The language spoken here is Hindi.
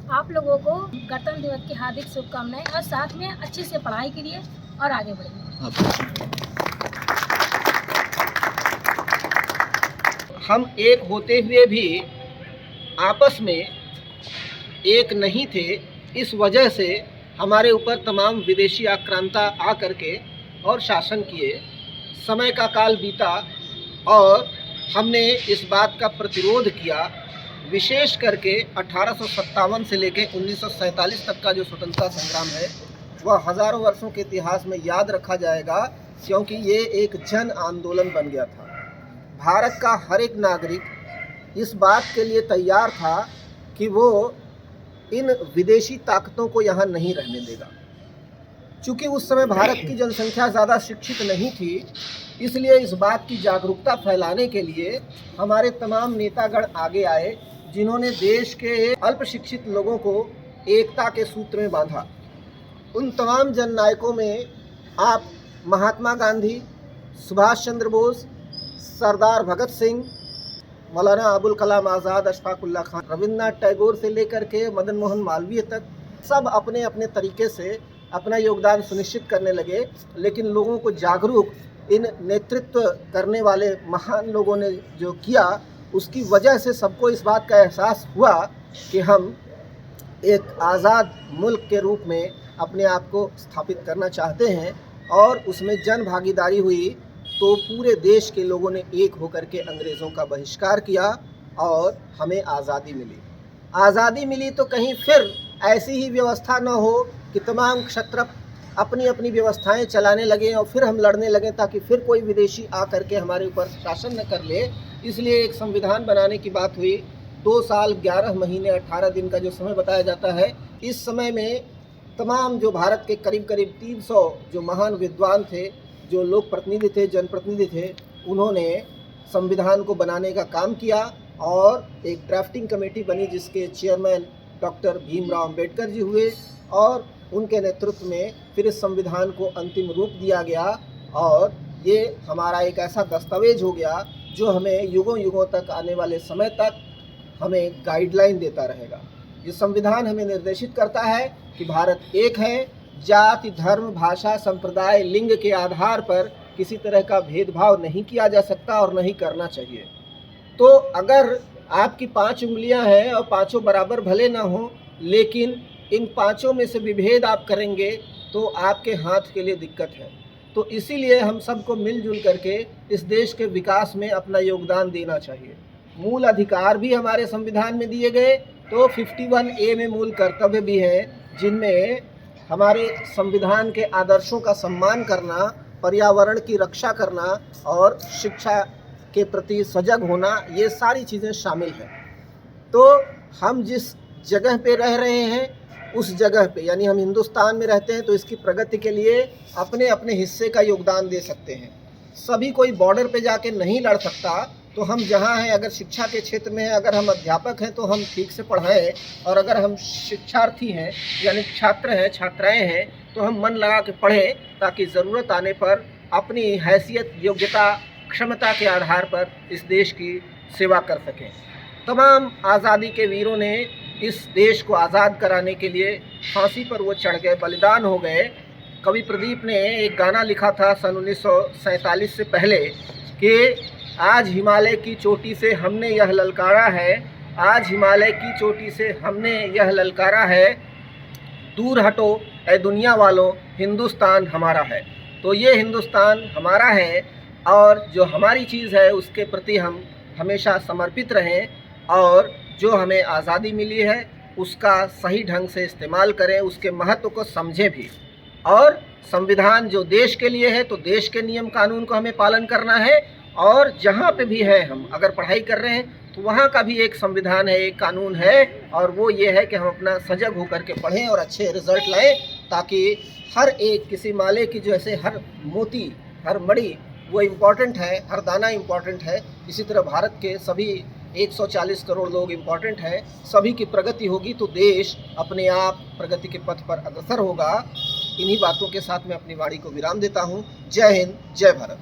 आप लोगों को गणतंत्र दिवस की हार्दिक शुभकामनाएं और साथ में अच्छे से पढ़ाई कीजिए और आगे बढ़िए। हम एक होते हुए भी आपस में एक नहीं थे, इस वजह से हमारे ऊपर तमाम विदेशी आक्रांता आ करके और शासन किए। समय का काल बीता और हमने इस बात का प्रतिरोध किया। विशेष करके 1857 से लेकर 1947 तक का जो स्वतंत्रता संग्राम है वह हज़ारों वर्षों के इतिहास में याद रखा जाएगा, क्योंकि ये एक जन आंदोलन बन गया था। भारत का हर एक नागरिक इस बात के लिए तैयार था कि वो इन विदेशी ताकतों को यहाँ नहीं रहने देगा। चूँकि उस समय भारत की जनसंख्या ज़्यादा शिक्षित नहीं थी, इसलिए इस बात की जागरूकता फैलाने के लिए हमारे तमाम नेतागण आगे आए, जिन्होंने देश के अल्प शिक्षित लोगों को एकता के सूत्र में बांधा। उन तमाम जननायकों में आप महात्मा गांधी, सुभाष चंद्र बोस, सरदार भगत सिंह, मौलाना अबुल कलाम आज़ाद, अशफाक उल्लाह खान, रविंद्रनाथ टैगोर से लेकर के मदन मोहन मालवीय तक सब अपने अपने तरीके से अपना योगदान सुनिश्चित करने लगे। लेकिन लोगों को जागरूक इन नेतृत्व करने वाले महान लोगों ने जो किया, उसकी वजह से सबको इस बात का एहसास हुआ कि हम एक आज़ाद मुल्क के रूप में अपने आप को स्थापित करना चाहते हैं। और उसमें जन भागीदारी हुई तो पूरे देश के लोगों ने एक होकर के अंग्रेज़ों का बहिष्कार किया और हमें आज़ादी मिली। आज़ादी मिली तो कहीं फिर ऐसी ही व्यवस्था न हो कि तमाम क्षत्रप अपनी अपनी व्यवस्थाएं चलाने लगें और फिर हम लड़ने लगें ताकि फिर कोई विदेशी आ करके हमारे ऊपर शासन न कर ले। इसलिए एक संविधान बनाने की बात हुई। 2 साल 11 महीने 18 दिन का जो समय बताया जाता है, इस समय में तमाम जो भारत के करीब करीब 300 जो महान विद्वान थे, जो लोक प्रतिनिधि थे, जनप्रतिनिधि थे, उन्होंने संविधान को बनाने का काम किया और एक ड्राफ्टिंग कमेटी बनी जिसके चेयरमैन डॉक्टर भीमराव अंबेडकर जी हुए और उनके नेतृत्व में फिर इस संविधान को अंतिम रूप दिया गया। और ये हमारा एक ऐसा दस्तावेज हो गया जो हमें युगों युगों तक, आने वाले समय तक हमें गाइडलाइन देता रहेगा। ये संविधान हमें निर्देशित करता है कि भारत एक है, जाति, धर्म, भाषा, संप्रदाय, लिंग के आधार पर किसी तरह का भेदभाव नहीं किया जा सकता और नहीं करना चाहिए। तो अगर आपकी 5 उंगलियां हैं और पांचों बराबर भले ना हो, लेकिन इन पांचों में से विभेद आप करेंगे तो आपके हाथ के लिए दिक्कत है। तो इसीलिए हम सबको मिलजुल करके इस देश के विकास में अपना योगदान देना चाहिए। मूल अधिकार भी हमारे संविधान में दिए गए, तो 51A में मूल कर्तव्य भी हैं, जिनमें हमारे संविधान के आदर्शों का सम्मान करना, पर्यावरण की रक्षा करना और शिक्षा के प्रति सजग होना, ये सारी चीज़ें शामिल हैं। तो हम जिस जगह पे रह रहे हैं उस जगह पे, यानी हम हिंदुस्तान में रहते हैं, तो इसकी प्रगति के लिए अपने अपने हिस्से का योगदान दे सकते हैं। सभी कोई बॉर्डर पे जाके नहीं लड़ सकता। तो हम जहाँ हैं, अगर शिक्षा के क्षेत्र में हैं, अगर हम अध्यापक हैं तो हम ठीक से पढ़ाएं, और अगर हम शिक्षार्थी हैं यानी छात्र हैं, छात्राएं हैं, तो हम मन लगा के पढ़ें ताकि ज़रूरत आने पर अपनी हैसियत, योग्यता, क्षमता के आधार पर इस देश की सेवा कर सकें। तमाम आज़ादी के वीरों ने इस देश को आज़ाद कराने के लिए फांसी पर वो चढ़ गए, बलिदान हो गए। कवि प्रदीप ने एक गाना लिखा था सन 1947 से पहले कि आज हिमालय की चोटी से हमने यह ललकारा है, आज हिमालय की चोटी से हमने यह ललकारा है, दूर हटो ए दुनिया वालों, हिंदुस्तान हमारा है। तो ये हिंदुस्तान हमारा है और जो हमारी चीज़ है उसके प्रति हम हमेशा समर्पित रहें, और जो हमें आज़ादी मिली है उसका सही ढंग से इस्तेमाल करें, उसके महत्व को समझें भी। और संविधान जो देश के लिए है, तो देश के नियम कानून को हमें पालन करना है, और जहाँ पे भी है, हम अगर पढ़ाई कर रहे हैं तो वहाँ का भी एक संविधान है, एक कानून है, और वो ये है कि हम अपना सजग होकर के पढ़ें और अच्छे रिजल्ट लाएं, ताकि हर एक, किसी माले की जैसे हर मोती, हर मणि वो इम्पॉर्टेंट है, हर दाना इम्पॉर्टेंट है, इसी तरह भारत के सभी 140 करोड़ लोग इम्पॉर्टेंट हैं। सभी की प्रगति होगी तो देश अपने आप प्रगति के पथ पर अग्रसर होगा। इन्हीं बातों के साथ मैं अपनी वाणी को विराम देता हूँ। जय हिंद, जय भारत।